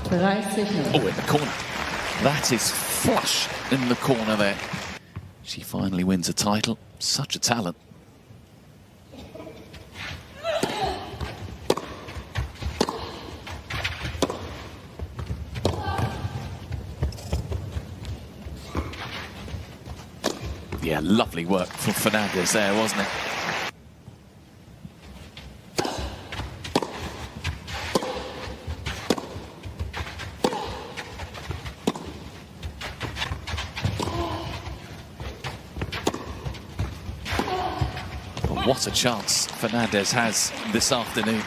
Oh, in the corner. That is flush in the corner there. She finally wins a title. Such a talent. Yeah, lovely work from Fernandez there, wasn't it? But what a chance Fernandez has this afternoon.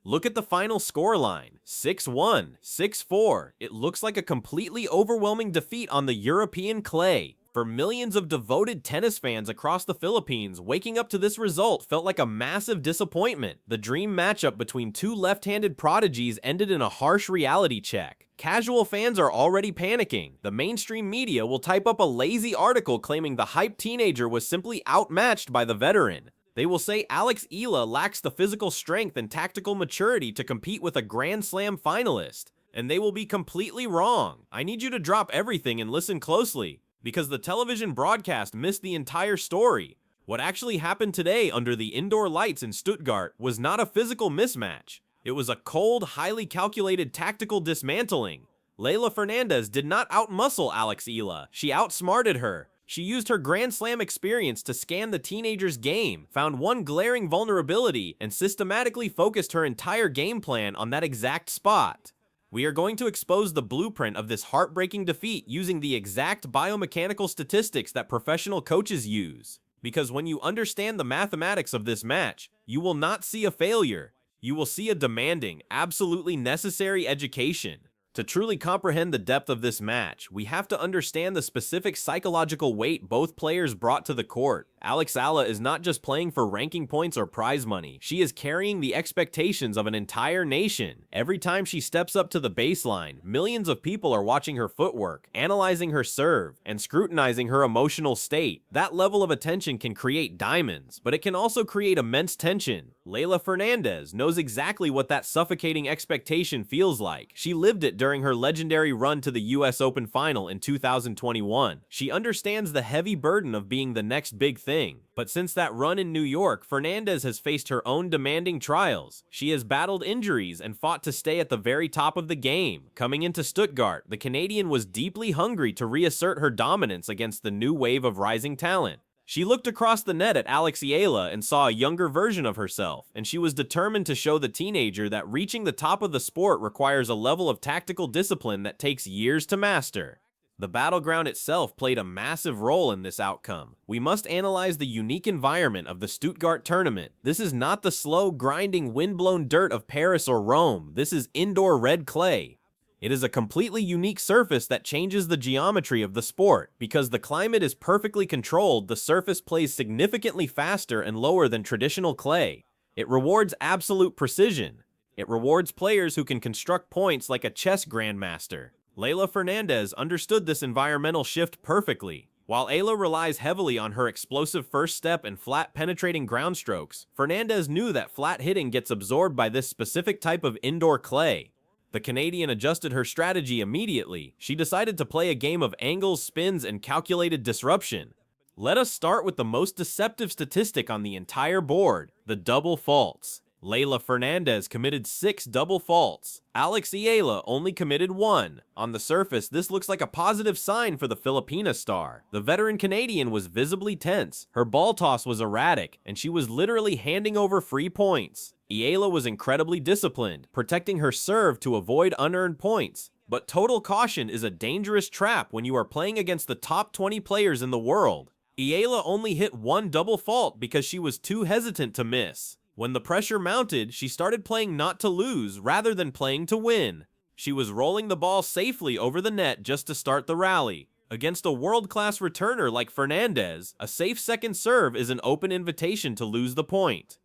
Look at the final scoreline, 6-1, 6-4. It looks like a completely overwhelming defeat on the European clay. For millions of devoted tennis fans across the Philippines, waking up to this result felt like a massive disappointment. The dream matchup between two left-handed prodigies ended in a harsh reality check. Casual fans are already panicking. The mainstream media will type up a lazy article claiming the hyped teenager was simply outmatched by the veteran. They will say Eala lacks the physical strength and tactical maturity to compete with a Grand Slam finalist. And they will be completely wrong. I need you to drop everything and listen closely, because the television broadcast missed the entire story. What actually happened today under the indoor lights in Stuttgart was not a physical mismatch. It was a cold, highly calculated tactical dismantling. Leylah Fernandez did not outmuscle Eala. She outsmarted her. She used her Grand Slam experience to scan the teenager's game, found one glaring vulnerability, and systematically focused her entire game plan on that exact spot. We are going to expose the blueprint of this heartbreaking defeat using the exact biomechanical statistics that professional coaches use. Because when you understand the mathematics of this match, you will not see a failure. You will see a demanding, absolutely necessary education. To truly comprehend the depth of this match, we have to understand the specific psychological weight both players brought to the court. Eala is not just playing for ranking points or prize money. She is carrying the expectations of an entire nation. Every time she steps up to the baseline, millions of people are watching her footwork, analyzing her serve, and scrutinizing her emotional state. That level of attention can create diamonds, but it can also create immense tension. Leylah Fernandez knows exactly what that suffocating expectation feels like. She lived it during her legendary run to the US Open final in 2021. She understands the heavy burden of being the next big thing. But since that run in New York, Fernandez has faced her own demanding trials. She has battled injuries and fought to stay at the very top of the game. Coming into Stuttgart, the Canadian was deeply hungry to reassert her dominance against the new wave of rising talent. She looked across the net at Eala and saw a younger version of herself, and she was determined to show the teenager that reaching the top of the sport requires a level of tactical discipline that takes years to master. The battleground itself played a massive role in this outcome. We must analyze the unique environment of the Stuttgart tournament. This is not the slow, grinding, wind-blown dirt of Paris or Rome. This is indoor red clay. It is a completely unique surface that changes the geometry of the sport. Because the climate is perfectly controlled, the surface plays significantly faster and lower than traditional clay. It rewards absolute precision. It rewards players who can construct points like a chess grandmaster. Leylah Fernandez understood this environmental shift perfectly. While Eala relies heavily on her explosive first step and flat penetrating ground strokes, Fernandez knew that flat hitting gets absorbed by this specific type of indoor clay. The Canadian adjusted her strategy immediately. She decided to play a game of angles, spins, and calculated disruption. Let us start with the most deceptive statistic on the entire board, the double faults. Leylah Fernandez committed 6 double faults. Eala only committed 1. On the surface, this looks like a positive sign for the Filipina star. The veteran Canadian was visibly tense, her ball toss was erratic, and she was literally handing over free points. Eala was incredibly disciplined, protecting her serve to avoid unearned points. But total caution is a dangerous trap when you are playing against the top 20 players in the world. Eala only hit 1 double fault because she was too hesitant to miss. When the pressure mounted, she started playing not to lose rather than playing to win. She was rolling the ball safely over the net just to start the rally. Against a world-class returner like Fernandez, a safe second serve is an open invitation to lose the point.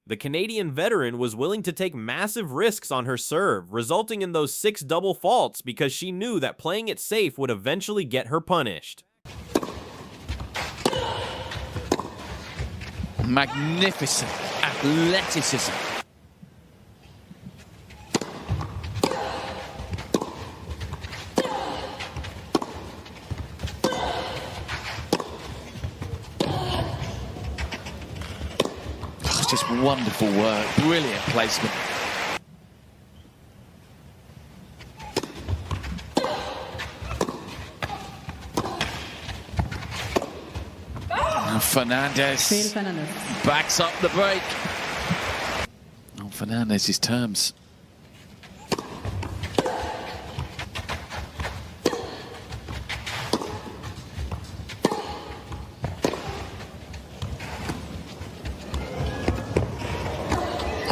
The Canadian veteran was willing to take massive risks on her serve, resulting in those 6 double faults because she knew that playing it safe would eventually get her punished. Magnificent athleticism. Just wonderful work, brilliant placement. Now Fernandez backs up the break. On Fernandez's terms.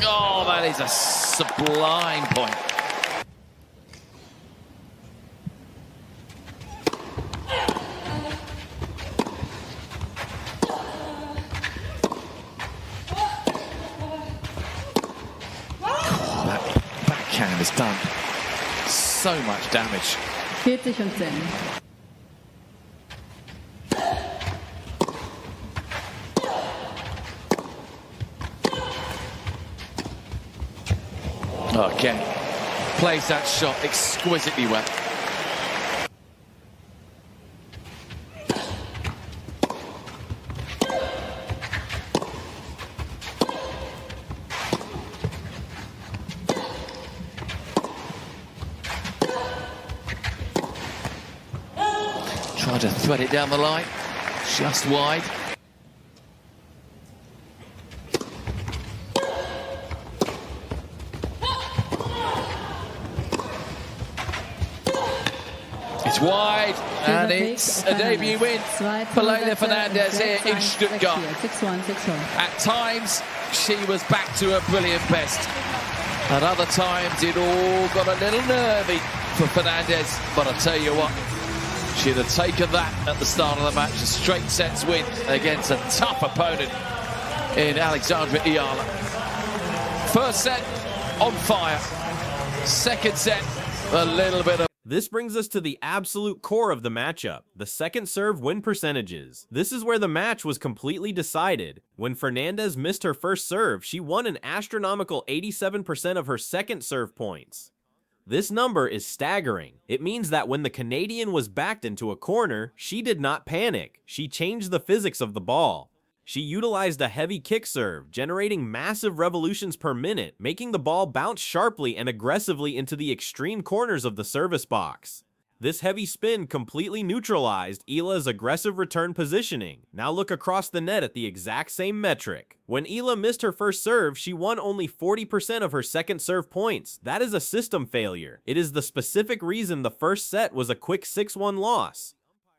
Oh, that is a sublime point. Oh, that backhand has done so much damage. 40-10. Again, plays that shot exquisitely well. Try to thread it down the line, just wide. It's wide, and it's a debut win for Leylah Fernandez here in Stuttgart. At times, she was back to her brilliant best. At other times, it all got a little nervy for Fernandez. But I tell you what, she'd have taken that at the start of the match. A straight sets win against a tough opponent in Alexandra Eala. First set, on fire. Second set, a little bit of... This brings us to the absolute core of the matchup, the second serve win percentages. This is where the match was completely decided. When Fernandez missed her first serve, she won an astronomical 87% of her second serve points. This number is staggering. It means that when the Canadian was backed into a corner, she did not panic. She changed the physics of the ball. She utilized a heavy kick serve, generating massive revolutions per minute, making the ball bounce sharply and aggressively into the extreme corners of the service box. This heavy spin completely neutralized Eala's aggressive return positioning. Now look across the net at the exact same metric. When Eala missed her first serve, she won only 40% of her second serve points. That is a system failure. It is the specific reason the first set was a quick 6-1 loss.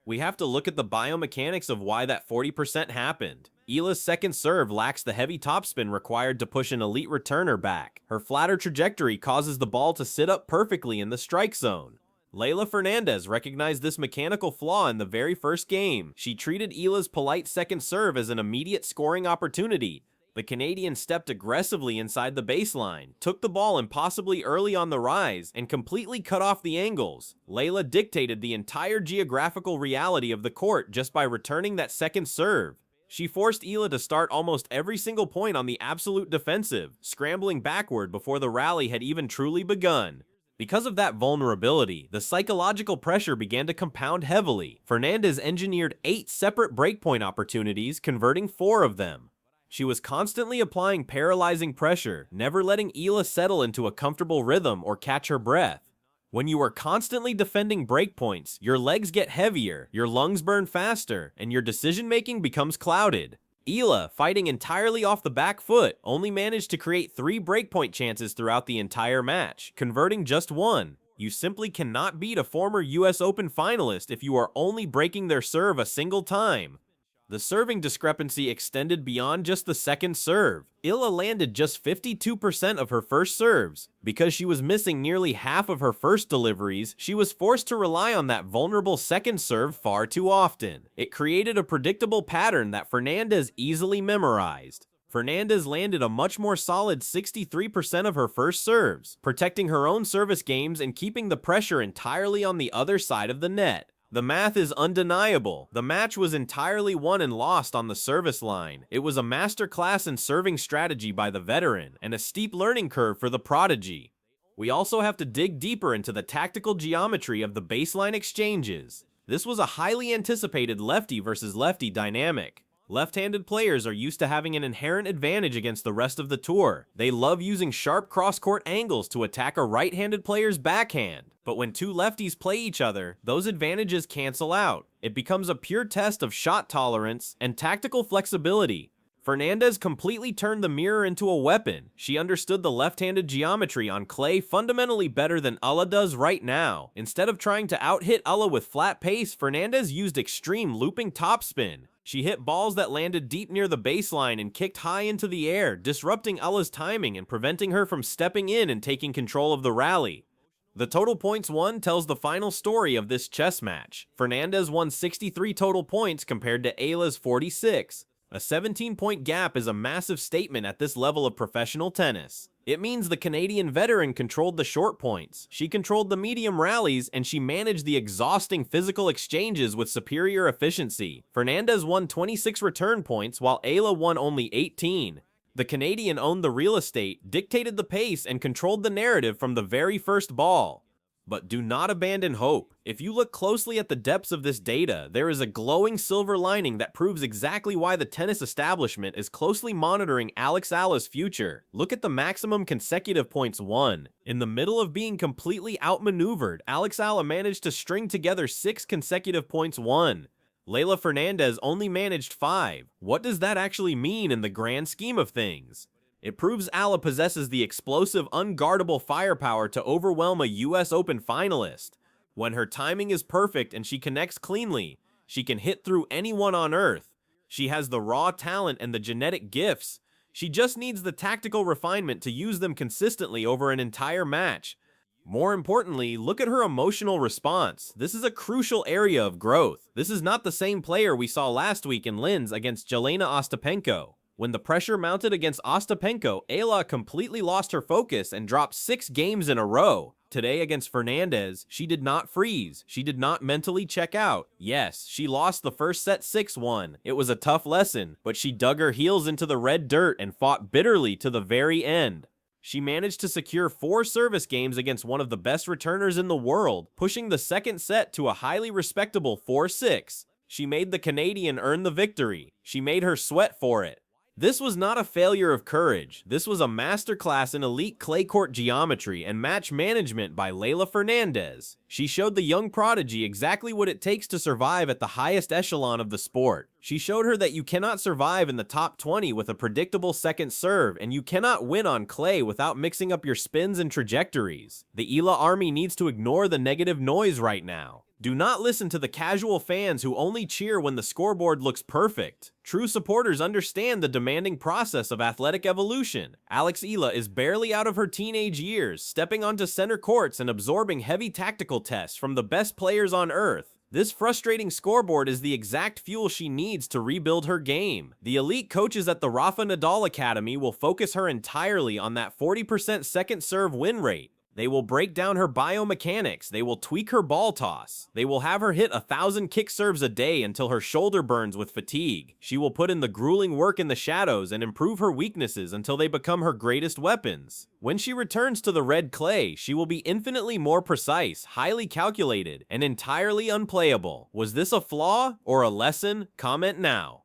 We have to look at the biomechanics of why that 40% happened. Eala's second serve lacks the heavy topspin required to push an elite returner back. Her flatter trajectory causes the ball to sit up perfectly in the strike zone. Leylah Fernandez recognized this mechanical flaw in the very first game. She treated Eala's polite second serve as an immediate scoring opportunity. The Canadian stepped aggressively inside the baseline, took the ball impossibly early on the rise, and completely cut off the angles. Leylah dictated the entire geographical reality of the court just by returning that second serve. She forced Eala to start almost every single point on the absolute defensive, scrambling backward before the rally had even truly begun. Because of that vulnerability, the psychological pressure began to compound heavily. Fernandez engineered 8 separate breakpoint opportunities, converting 4 of them. She was constantly applying paralyzing pressure, never letting Eala settle into a comfortable rhythm or catch her breath. When you are constantly defending breakpoints, your legs get heavier, your lungs burn faster, and your decision-making becomes clouded. Eala, fighting entirely off the back foot, only managed to create 3 breakpoint chances throughout the entire match, converting just 1. You simply cannot beat a former US Open finalist if you are only breaking their serve a single time. The serving discrepancy extended beyond just the second serve. Eala landed just 52% of her first serves. Because she was missing nearly half of her first deliveries, she was forced to rely on that vulnerable second serve far too often. It created a predictable pattern that Fernandez easily memorized. Fernandez landed a much more solid 63% of her first serves, protecting her own service games and keeping the pressure entirely on the other side of the net. The math is undeniable. The match was entirely won and lost on the service line. It was a masterclass in serving strategy by the veteran, and a steep learning curve for the prodigy. We also have to dig deeper into the tactical geometry of the baseline exchanges. This was a highly anticipated lefty versus lefty dynamic. Left-handed players are used to having an inherent advantage against the rest of the tour. They love using sharp cross-court angles to attack a right-handed player's backhand. But when two lefties play each other, those advantages cancel out. It becomes a pure test of shot tolerance and tactical flexibility. Fernandez completely turned the mirror into a weapon. She understood the left-handed geometry on clay fundamentally better than Eala does right now. Instead of trying to out-hit Eala with flat pace, Fernandez used extreme looping topspin. She hit balls that landed deep near the baseline and kicked high into the air, disrupting Eala's timing and preventing her from stepping in and taking control of the rally. The total points won tells the final story of this chess match. Fernandez won 63 total points compared to Eala's 46. A 17-point gap is a massive statement at this level of professional tennis. It means the Canadian veteran controlled the short points, she controlled the medium rallies, and she managed the exhausting physical exchanges with superior efficiency. Fernandez won 26 return points, while Eala won only 18. The Canadian owned the real estate, dictated the pace, and controlled the narrative from the very first ball. But do not abandon hope. If you look closely at the depths of this data, there is a glowing silver lining that proves exactly why the tennis establishment is closely monitoring Alcaraz's future. Look at the maximum consecutive points won. In the middle of being completely outmaneuvered, Alcaraz managed to string together 6 consecutive points won. Leylah Fernandez only managed 5. What does that actually mean in the grand scheme of things? It proves Eala possesses the explosive, unguardable firepower to overwhelm a US Open finalist. When her timing is perfect and she connects cleanly, she can hit through anyone on earth. She has the raw talent and the genetic gifts. She just needs the tactical refinement to use them consistently over an entire match. More importantly, look at her emotional response. This is a crucial area of growth. This is not the same player we saw last week in Linz against Jelena Ostapenko. When the pressure mounted against Ostapenko, Eala completely lost her focus and dropped 6 games in a row. Today against Fernandez, she did not freeze. She did not mentally check out. Yes, she lost the first set 6-1. It was a tough lesson, but she dug her heels into the red dirt and fought bitterly to the very end. She managed to secure 4 service games against one of the best returners in the world, pushing the second set to a highly respectable 4-6. She made the Canadian earn the victory. She made her sweat for it. This was not a failure of courage. This was a masterclass in elite clay court geometry and match management by Leylah Fernandez. She showed the young prodigy exactly what it takes to survive at the highest echelon of the sport. She showed her that you cannot survive in the top 20 with a predictable second serve, and you cannot win on clay without mixing up your spins and trajectories. The Eala army needs to ignore the negative noise right now. Do not listen to the casual fans who only cheer when the scoreboard looks perfect. True supporters understand the demanding process of athletic evolution. Eala is barely out of her teenage years, stepping onto center courts and absorbing heavy tactical tests from the best players on earth. This frustrating scoreboard is the exact fuel she needs to rebuild her game. The elite coaches at the Rafa Nadal Academy will focus her entirely on that 40% second serve win rate. They will break down her biomechanics. They will tweak her ball toss. They will have her hit 1,000 kick serves a day until her shoulder burns with fatigue. She will put in the grueling work in the shadows and improve her weaknesses until they become her greatest weapons. When she returns to the red clay, she will be infinitely more precise, highly calculated, and entirely unplayable. Was this a flaw or a lesson? Comment now.